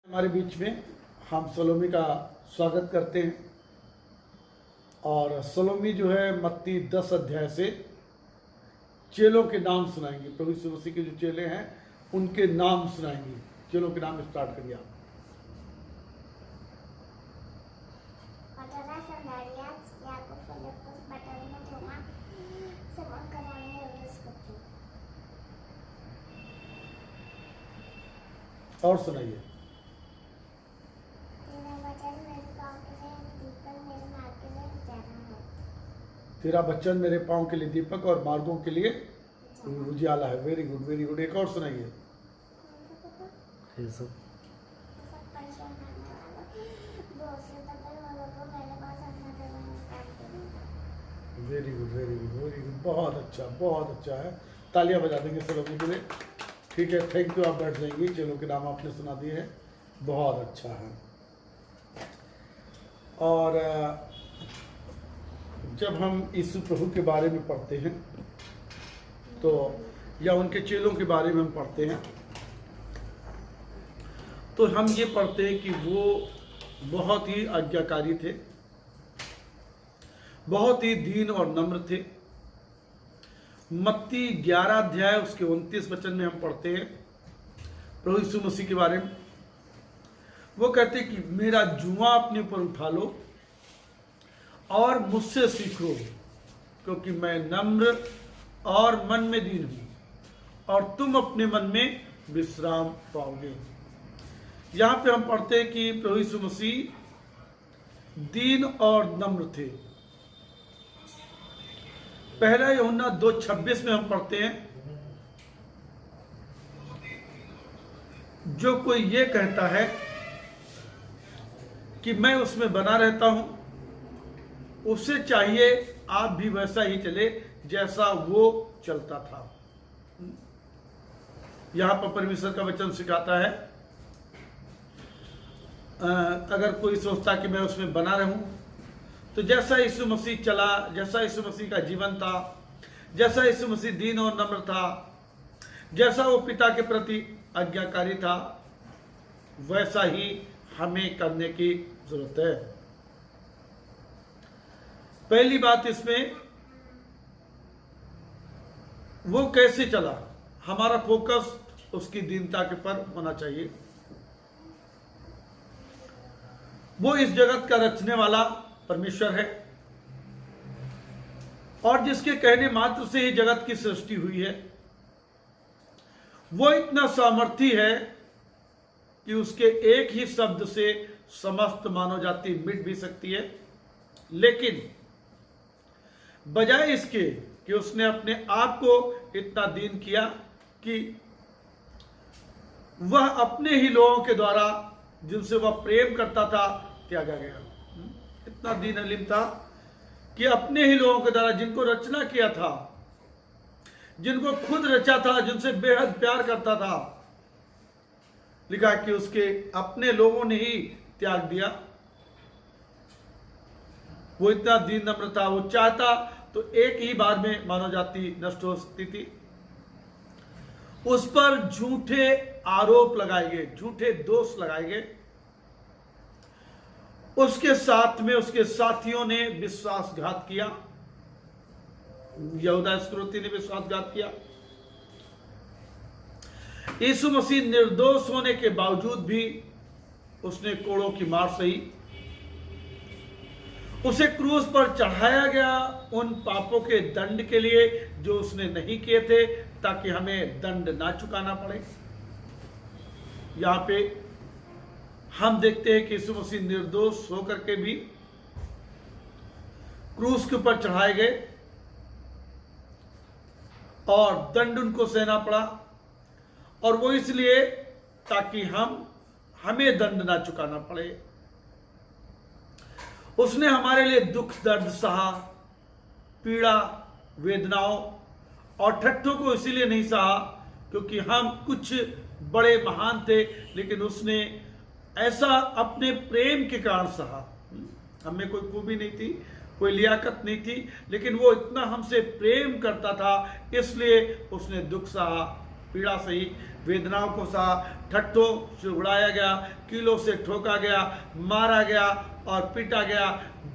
हमारे बीच में हम सलोमी का स्वागत करते हैं। और सलोमी जो है मत्ती 10 अध्याय से चेलों के नाम सुनाएंगे। प्रभु यीशु मसीह के जो चेले हैं उनके नाम सुनाएंगे। चेलों के नाम स्टार्ट करिए आप। और सुनाइए। तेरा वचन मेरे पाँव के लिए दीपक और मार्गों के लिए उजियाला है। Very good very good. एक और सुनाइए। Very good very good very good. बहुत अच्छा है। तालियां बजा देंगे सलोमी के लिए। ठीक है, थैंक यू। आप बैठ जाएंगे। चलो के नाम आपने सुना दिए हैं, बहुत अच्छा है। और जब हम यीशु प्रभु के बारे में पढ़ते हैं तो या उनके चेलों के बारे में हम पढ़ते हैं तो हम ये पढ़ते हैं कि वो बहुत ही आज्ञाकारी थे, बहुत ही दीन और नम्र थे। मत्ती 11 अध्याय उसके 29 वचन में हम पढ़ते हैं प्रभु यीशु मसीह के बारे में। वो कहते कि मेरा जुआ अपने ऊपर उठा लो और मुझसे सीखो, क्योंकि मैं नम्र और मन में दीन हूं और तुम अपने मन में विश्राम पाओगे। यहां पे हम पढ़ते हैं कि प्रभु यीशु मसीह दीन और नम्र थे। पहला यूहन्ना 2:26 में हम पढ़ते हैं, जो कोई ये कहता है कि मैं उसमें बना रहता हूं, उससे चाहिए आप भी वैसा ही चले जैसा वो चलता था। यहां पर परमेश्वर का वचन सिखाता है, अगर कोई सोचता कि मैं उसमें बना रहूं, तो जैसा यीशु मसीह चला, जैसा यीशु मसीह का जीवन था, जैसा यीशु मसीह दीन और नम्र था, जैसा वो पिता के प्रति आज्ञाकारी था, वैसा ही हमें करने की जरूरत है। पहली बात इसमें, वो कैसे चला, हमारा फोकस उसकी दीनता के पर होना चाहिए। वो इस जगत का रचने वाला परमेश्वर है और जिसके कहने मात्र से ही जगत की सृष्टि हुई है। वो इतना सामर्थी है कि उसके एक ही शब्द से समस्त मानव जाति मिट भी सकती है, लेकिन बजाय इसके कि उसने अपने आप को इतना दीन किया कि वह अपने ही लोगों के द्वारा जिनसे वह प्रेम करता था त्यागा गया। इतना दीन अलीम था कि अपने ही लोगों के द्वारा जिनको रचना किया था, जिनको खुद रचा था, जिनसे बेहद प्यार करता था, लिखा कि उसके अपने लोगों ने ही त्याग दिया। वो इतना दीन नम्र था, वो चाहता तो एक ही बार में मानव जाति नष्ट हो सकती थी। उस पर झूठे आरोप लगाए गए, झूठे दोष लगाए गए। उसके साथ में उसके साथियों ने विश्वासघात किया, यहूदा इस्करियोती ने विश्वासघात किया। यीशु मसीह निर्दोष होने के बावजूद भी उसने कोड़ों की मार सही। उसे क्रूस पर चढ़ाया गया उन पापों के दंड के लिए जो उसने नहीं किए थे, ताकि हमें दंड ना चुकाना पड़े। यहां पे हम देखते हैं कि यीशु मसीह निर्दोष होकर के भी क्रूस के ऊपर चढ़ाए गए और दंड उनको सहना पड़ा, और वो इसलिए ताकि हमें दंड ना चुकाना पड़े। उसने हमारे लिए दुख दर्द सहा, पीड़ा वेदनाओं और ठट्ठों को इसीलिए नहीं सहा क्योंकि हम कुछ बड़े महान थे, लेकिन उसने ऐसा अपने प्रेम के कारण सहा। हमें कोई खूबी नहीं थी, कोई लियाकत नहीं थी, लेकिन वो इतना हमसे प्रेम करता था, इसलिए उसने दुख सहा पीड़ा सही, वेदनाओं को सहा, ठट्ठों से उड़ाया गया, कीलों से ठोका गया, मारा गया और पीटा गया,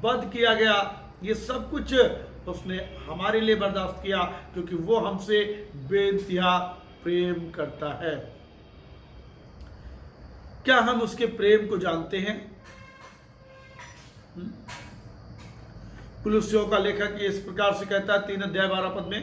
वध किया गया। ये सब कुछ उसने हमारे लिए बर्दाश्त किया, क्योंकि वो हमसे बेइंतहा प्रेम करता है। क्या हम उसके प्रेम को जानते हैं? कुलुस्सियों का लेखक इस प्रकार से कहता है 3:12 में,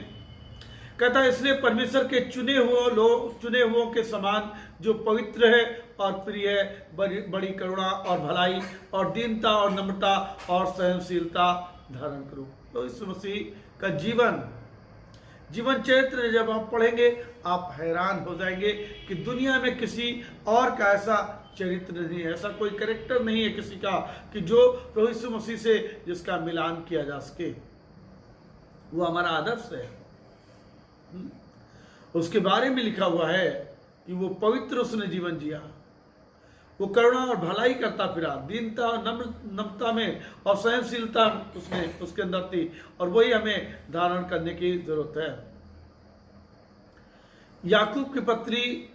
कहता है इसलिए परमेश्वर के चुने हुओं के समान जो पवित्र है और प्रिय है, बड़ी करुणा और भलाई और दीनता और नम्रता और सहनशीलता धारण करो। तो इस मसीह का जीवन चरित्र जब आप पढ़ेंगे आप हैरान हो जाएंगे कि दुनिया में किसी और का ऐसा चरित्र नहीं है, ऐसा कोई कैरेक्टर नहीं है किसी का कि जो प्रभु यीशु मसीह से जिसका मिलान किया जा सके। वो हमारा आदर्श है। उसके बारे में लिखा हुआ है कि वो पवित्र उसने जीवन जिया, वो करुणा और भलाई करता फिरा, दीनता और नम्रता में और सहनशीलता उसके अंदर थी, और वही हमें धारण करने की जरूरत है। याकूब की पत्री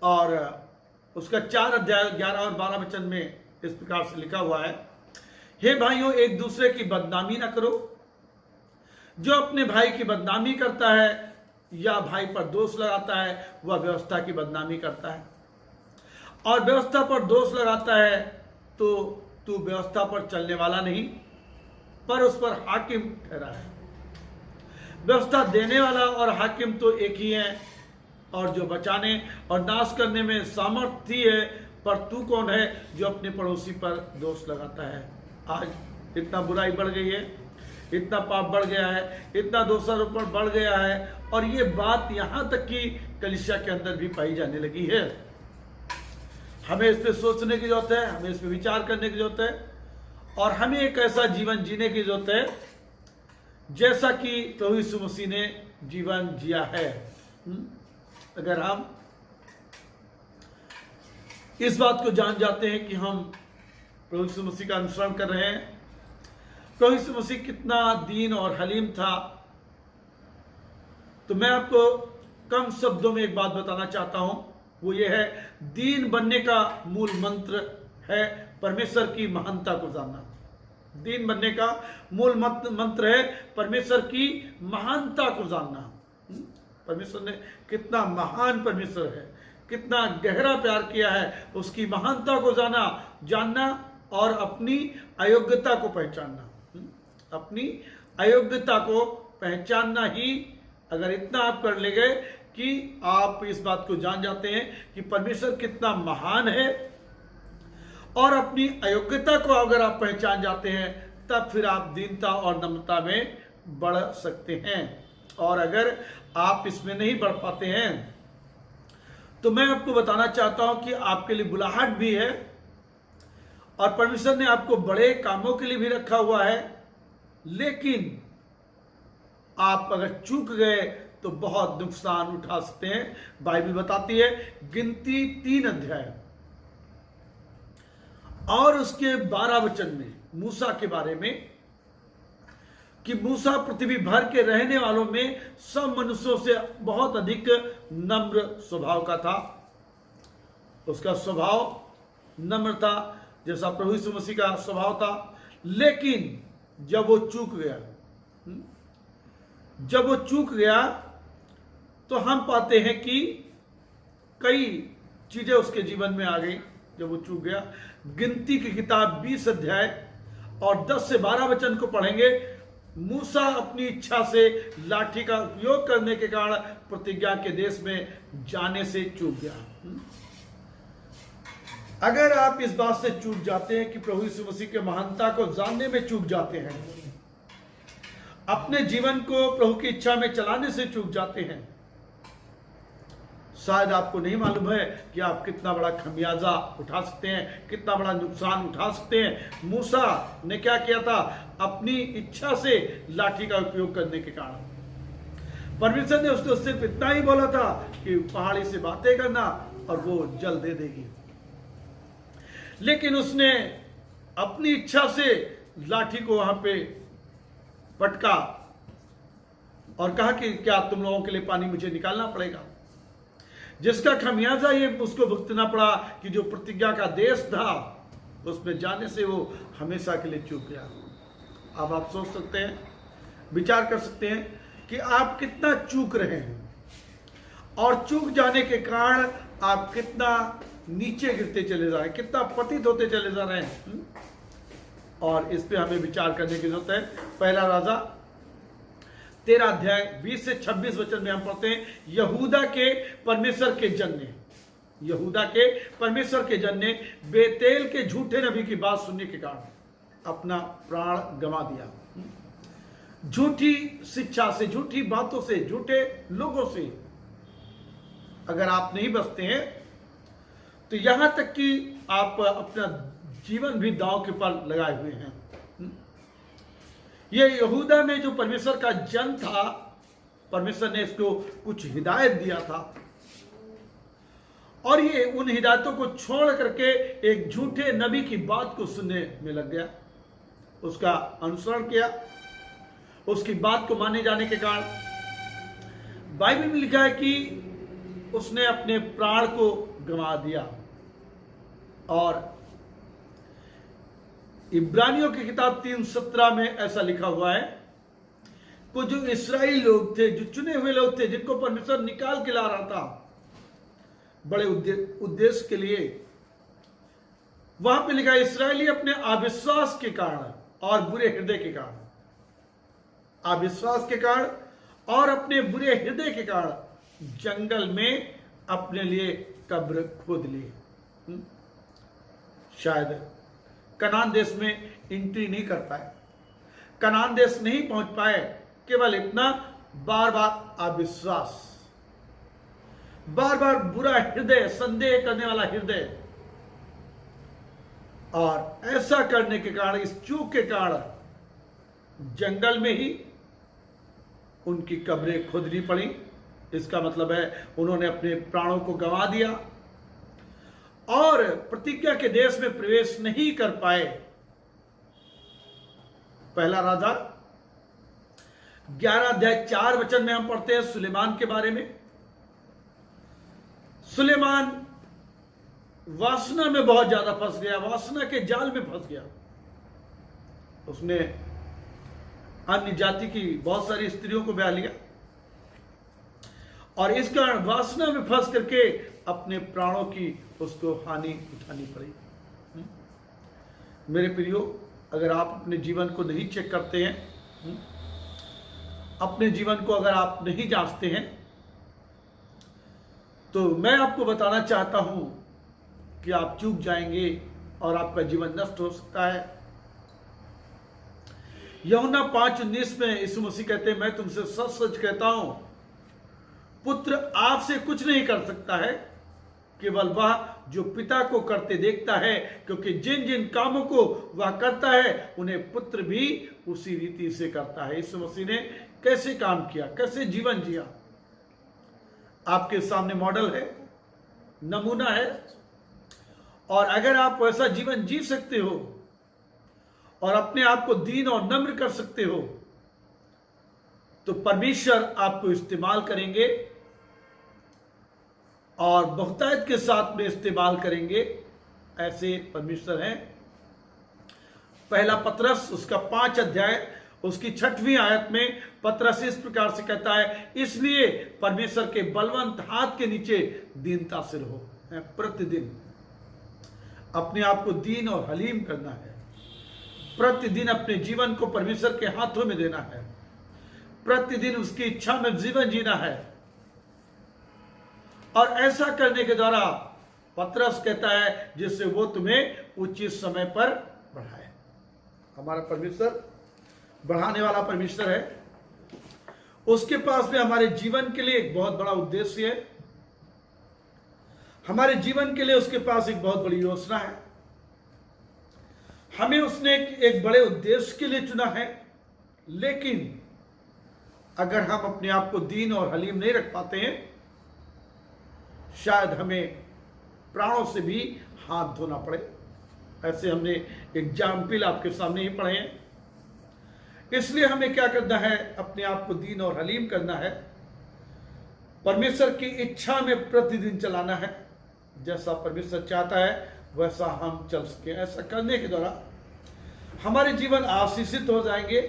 और उसका 4:11-12 में इस प्रकार से लिखा हुआ है, हे भाइयों एक दूसरे की बदनामी ना करो। जो अपने भाई की बदनामी करता है या भाई पर दोष लगाता है वह व्यवस्था की बदनामी करता है, और व्यवस्था पर दोष लगाता है तो तू व्यवस्था पर चलने वाला नहीं पर उस पर हाकिम ठहरा है। व्यवस्था देने वाला और हाकिम तो एक ही है, और जो बचाने और नाश करने में सामर्थ्य है, पर तू कौन है जो अपने पड़ोसी पर दोष लगाता है। आज इतना बुराई बढ़ गई है, इतना पाप बढ़ गया है, इतना दोषारोपण बढ़ गया है, और ये बात यहाँ तक कि कलीसिया के अंदर भी पाई जाने लगी है। हमें इस पे सोचने की जरूरत है, हमें इस पे विचार करने की जरूरत है, और हमें एक ऐसा जीवन जीने की जरूरत है जैसा कि प्रभु यीशु मसीह ने जीवन जिया है। अगर हम इस बात को जान जाते हैं कि हम प्रभु यीशु मसीह का अनुसरण कर रहे हैं, प्रभु यीशु मसीह कितना दीन और हलीम था, तो मैं आपको कम शब्दों में एक बात बताना चाहता हूं। वो ये है, दीन बनने का मूल मंत्र है परमेश्वर की महानता को जानना। दीन बनने का मूल मंत्र है परमेश्वर की महानता को जानना। परमेश्वर ने कितना महान परमेश्वर है, कितना गहरा प्यार किया है, उसकी महानता को जानना और अपनी अयोग्यता को पहचानना। अपनी अयोग्यता को पहचानना ही, अगर इतना आप कर ले गए कि आप इस बात को जान जाते हैं कि परमेश्वर कितना महान है, और अपनी अयोग्यता को अगर आप पहचान जाते हैं, तब फिर आप दीनता और नम्रता में बढ़ सकते हैं। और अगर आप इसमें नहीं बढ़ पाते हैं तो मैं आपको बताना चाहता हूं कि आपके लिए बुलाहट भी है, और परमेश्वर ने आपको बड़े कामों के लिए भी रखा हुआ है, लेकिन आप अगर चूक गए तो बहुत नुकसान उठा सकते हैं। बाइबल बताती है गिनती 3 और उसके 12 में मूसा के बारे में कि मूसा पृथ्वी भर के रहने वालों में सब मनुष्यों से बहुत अधिक नम्र स्वभाव का था। उसका स्वभाव नम्र था, जैसा प्रभु यीशु मसीह का स्वभाव था। लेकिन जब वो चूक गया तो हम पाते हैं कि कई चीजें उसके जीवन में आ गई। जब वो चूक गया, गिनती की किताब 20 अध्याय और 10 से 12 वचन को पढ़ेंगे। मूसा अपनी इच्छा से लाठी का उपयोग करने के कारण प्रतिज्ञा के देश में जाने से चूक गया। अगर आप इस बात से चूक जाते हैं कि प्रभु यीशु मसीह के महानता को जानने में चूक जाते हैं, अपने जीवन को प्रभु की इच्छा में चलाने से चूक जाते हैं, शायद आपको नहीं मालूम है कि आप कितना बड़ा खमियाजा उठा सकते हैं, कितना बड़ा नुकसान उठा सकते हैं। मूसा ने क्या किया था? अपनी इच्छा से लाठी का उपयोग करने के कारण परमेश्वर ने उसको सिर्फ इतना ही बोला था कि पहाड़ी से बातें करना और वो जल दे देगी, लेकिन उसने अपनी इच्छा से लाठी को वहां पे पटका और कहा कि क्या तुम लोगों के लिए पानी मुझे निकालना पड़ेगा। जिसका खमियाजा ये उसको भुगतना पड़ा कि जो प्रतिज्ञा का देश था उसमें जाने से वो हमेशा के लिए चूक गया। अब आप सोच सकते हैं, विचार कर सकते हैं कि आप कितना चूक रहे हैं और चूक जाने के कारण आप कितना नीचे गिरते चले जा रहे हैं, कितना पतित होते चले जा रहे हैं। और इस पे हमें विचार करने की जरूरत है। पहला राजा 13 अध्याय 20 से 26 वचन में हम पढ़ते हैं, यहूदा के परमेश्वर के जन ने, यहूदा के परमेश्वर के जन ने बेतेल के झूठे नबी की बात सुनने के कारण अपना प्राण गंवा दिया। झूठी शिक्षा से, झूठी बातों से, झूठे लोगों से अगर आप नहीं बचते हैं तो यहां तक कि आप अपना जीवन भी दांव के पर लगाए हुए हैं। ये यहूदा में जो परमेश्वर का जन था, परमेश्वर ने इसको कुछ हिदायत दिया था और ये उन हिदायतों को छोड़ करके एक झूठे नबी की बात को सुनने में लग गया, उसका अनुसरण किया, उसकी बात को माने जाने के कारण बाइबल में लिखा है कि उसने अपने प्राण को गंवा दिया। और इब्रानियों की किताब 3:17 में ऐसा लिखा हुआ है, कुछ जो इस्राएली लोग थे, जो चुने हुए लोग थे, जिनको परमेश्वर निकाल के ला रहा था बड़े उद्देश्य के लिए, वहां पे लिखा है इस्राएली अपने अविश्वास के कारण और बुरे हृदय के कारण, अविश्वास के कारण और अपने बुरे हृदय के कारण जंगल में अपने लिए कब्र खोद लिए। शायद कनान देश में एंट्री नहीं कर पाए, कनान देश नहीं पहुंच पाए, केवल इतना बार बार अविश्वास, बार बार बुरा हृदय, संदेह करने वाला हृदय, और ऐसा करने के कारण, इस चूक के कारण जंगल में ही उनकी कब्रें खोदनी पड़ी। इसका मतलब है उन्होंने अपने प्राणों को गंवा दिया और प्रतिज्ञा के देश में प्रवेश नहीं कर पाए। पहला राजा 11 अध्याय 4 वचन में हम पढ़ते हैं सुलेमान के बारे में। सुलेमान वासना में बहुत ज्यादा फंस गया, वासना के जाल में फंस गया। उसने अन्य जाति की बहुत सारी स्त्रियों को ब्याह लिया और इस कारण वासना में फंस करके अपने प्राणों की उसको हानि उठानी पड़ी। मेरे प्रियो, अगर आप अपने जीवन को नहीं चेक करते हैं, अपने जीवन को अगर आप नहीं जांचते हैं, तो मैं आपको बताना चाहता हूं कि आप चूक जाएंगे और आपका जीवन नष्ट हो सकता है। यूहन्ना 5:19 में यीशु मसीह कहते हैं, मैं तुमसे सच सच कहता हूं, पुत्र आपसे कुछ नहीं कर सकता है, केवल वह जो पिता को करते देखता है, क्योंकि जिन जिन कामों को वह करता है उन्हें पुत्र भी उसी रीति से करता है। यीशु मसीह ने कैसे काम किया, कैसे जीवन जिया, आपके सामने मॉडल है, नमूना है। और अगर आप वैसा जीवन जी सकते हो और अपने आप को दीन और नम्र कर सकते हो, तो परमेश्वर आपको इस्तेमाल करेंगे और बहुतायत के साथ में इस्तेमाल करेंगे। ऐसे परमेश्वर हैं। पहला पतरस उसका 5 अध्याय उसकी 6वीं आयत में पतरस इस प्रकार से कहता है, इसलिए परमेश्वर के बलवंत हाथ के नीचे दीनता से रहो। प्रतिदिन अपने आप को दीन और हलीम करना है, प्रतिदिन अपने जीवन को परमेश्वर के हाथों में देना है, प्रतिदिन उसकी इच्छा में जीवन जीना है। और ऐसा करने के द्वारा पतरस कहता है जिससे वो तुम्हें उचित समय पर बढ़ाए। हमारा परमेश्वर बढ़ाने वाला परमेश्वर है। उसके पास में हमारे जीवन के लिए एक बहुत बड़ा उद्देश्य है, हमारे जीवन के लिए उसके पास एक बहुत बड़ी योजना है। हमें उसने एक बड़े उद्देश्य के लिए चुना है, लेकिन अगर हम अपने आप को दीन और हलीम नहीं रख पाते हैं, शायद हमें प्राणों से भी हाथ धोना पड़े। ऐसे हमने एग्जाम्पल आपके सामने ही पढ़े हैं। इसलिए हमें क्या करना है, अपने आप को दीन और हलीम करना है। परमेश्वर की इच्छा में प्रतिदिन चलाना है। जैसा परमेश्वर चाहता है वैसा हम चल सके। ऐसा करने के द्वारा हमारे जीवन आशीषित हो जाएंगे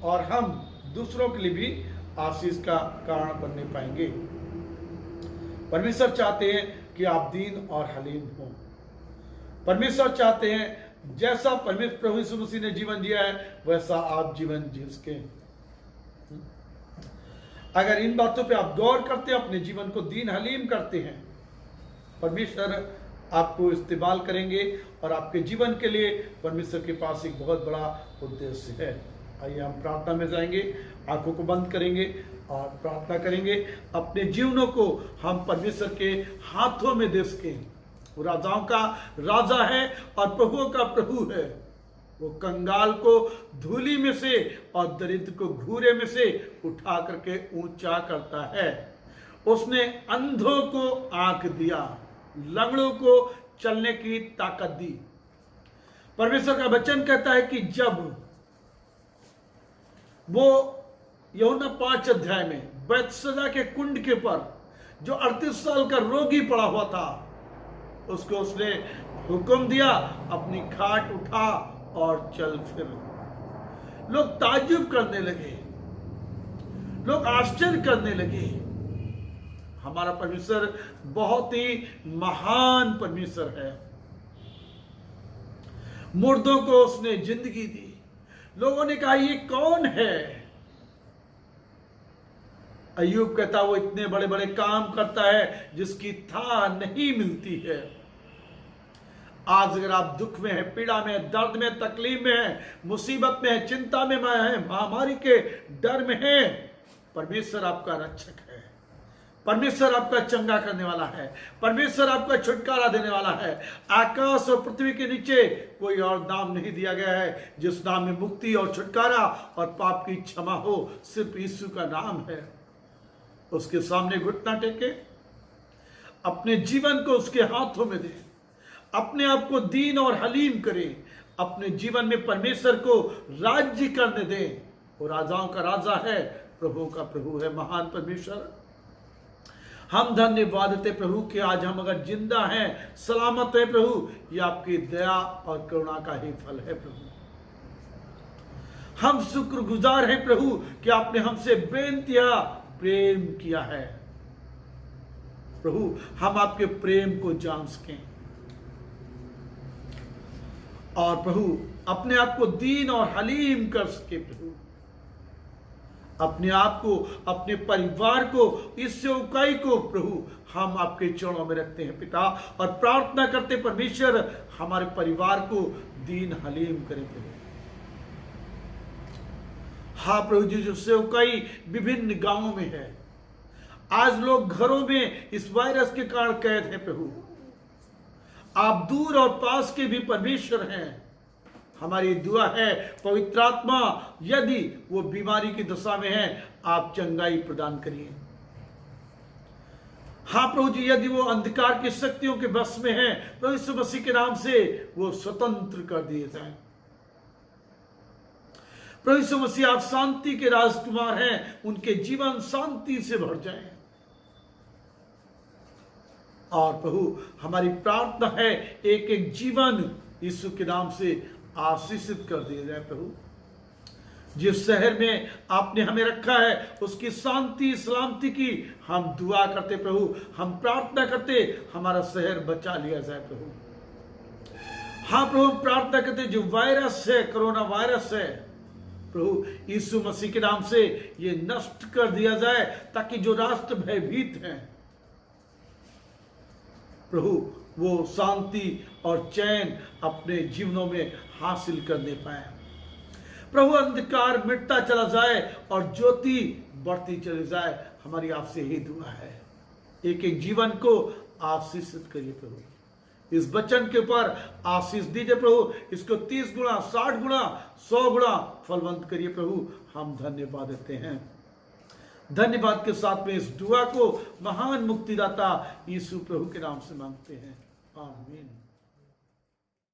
और हम दूसरों के लिए भी आशीष का कारण बनने पाएंगे। परमेश्वर चाहते हैं कि आप दीन और हलीम हो। परमेश्वर चाहते हैं जैसा परमेश्वर प्रभु यीशु मसीह ने जीवन जिया है वैसा आप जीवन जी सके। अगर इन बातों पे आप गौर करते हैं, अपने जीवन को दीन हलीम करते हैं, परमेश्वर आपको इस्तेमाल करेंगे और आपके जीवन के लिए परमेश्वर के पास एक बहुत बड़ा उद्देश्य है। आइए हम प्रार्थना में जाएंगे, आंखों को बंद करेंगे और प्रार्थना करेंगे। अपने जीवनों को हम परमेश्वर के हाथों में दे सकें। वो राजाओं का राजा है और प्रभुओं का प्रभु है। वो कंगाल को धूली में से और दरिद्र को घूरे में से उठा करके ऊंचा करता है। उसने अंधों को आंख दिया, लंगड़ों को चलने की ताकत दी। परमेश्वर का वचन कहता है कि जब वो यूहन्ना 5 अध्याय में बैतसैदा के कुंड के पर जो 38 साल का रोगी पड़ा हुआ था, उसको उसने हुक्म दिया, अपनी खाट उठा और चल फिर। लोग ताज्जुब करने लगे, लोग आश्चर्य करने लगे। हमारा परमेश्वर बहुत ही महान परमेश्वर है। मुर्दों को उसने जिंदगी दी। लोगों ने कहा ये कौन है? अय्यूब कहता वो इतने बड़े बड़े काम करता है जिसकी था नहीं मिलती है। आज अगर आप दुख में हैं, पीड़ा में, दर्द में, तकलीफ में हैं, मुसीबत में हैं, चिंता में हैं, महामारी के डर में हैं, परमेश्वर आपका रक्षक है। परमेश्वर आपका चंगा करने वाला है। परमेश्वर आपका छुटकारा देने वाला है। आकाश और पृथ्वी के नीचे कोई और नाम नहीं दिया गया है जिस नाम में मुक्ति और छुटकारा और पाप की क्षमा हो। सिर्फ यीशु का नाम है। उसके सामने घुटना टेके, अपने जीवन को उसके हाथों में दे, अपने आप को दीन और हलीम करे, अपने जीवन में परमेश्वर को राज्य करने दे। वो राजाओं का राजा है, प्रभु का प्रभु है, महान परमेश्वर। हम धन्यवाद देते प्रभु कि आज हम अगर जिंदा हैं, सलामत है प्रभु, ये आपकी दया और करुणा का ही फल है प्रभु। हम शुक्रगुजार हैं प्रभु कि आपने हमसे बेनतिहा प्रेम किया है। प्रभु हम आपके प्रेम को जान सकें और प्रभु अपने आप को दीन और हलीम कर सके। प्रभु अपने आप को, अपने परिवार को, इस सेवकाई को प्रभु हम आपके चरणों में रखते हैं पिता, और प्रार्थना करते परमेश्वर हमारे परिवार को दीन हलीम करे प्रभु। हाँ प्रभु जी, जो सेवकाई विभिन्न गांवों में है, आज लोग घरों में इस वायरस के कारण कैद हैं प्रभु, आप दूर और पास के भी परमेश्वर हैं। हमारी दुआ है पवित्र आत्मा यदि वो बीमारी की दशा में है, आप चंगाई प्रदान करिए। हाँ प्रभु जी, यदि वो अंधकार की शक्तियों के बस में है, प्रभु यीशु मसीह के नाम से वो स्वतंत्र कर दिए जाएं। प्रभु यीशु मसीह आप शांति के राजकुमार हैं, उनके जीवन शांति से भर जाएं। और प्रभु हमारी प्रार्थना है एक एक जीवन यीशु के नाम से आशीषित कर दिया जाए प्रभु। जिस शहर में आपने हमें रखा है उसकी शांति सलामती की हम दुआ करते प्रभु, हम प्रार्थना करते हमारा शहर बचा लिया जाए प्रभु। हाँ प्रभु प्रार्थना करते जो वायरस है, कोरोना वायरस है प्रभु, यीशु मसीह के नाम से ये नष्ट कर दिया जाए, ताकि जो राष्ट्र भयभीत हैं प्रभु वो शांति और चैन अपने जीवनों में हासिल करने पाए। प्रभु अंधकार मिटता चला जाए और ज्योति बढ़ती चली जाए, हमारी आपसे ही दुआ है। एक एक जीवन को आशीषित करिए प्रभु। इस वचन के ऊपर आशीष दीजिए प्रभु, इसको 30 गुना, 60 गुना, 100 गुना फलवंत करिए प्रभु। हम धन्यवाद देते हैं। धन्यवाद के साथ में इस दुआ को महान मुक्तिदाता यीशु प्रभु के नाम से मांगते हैं, आमीन।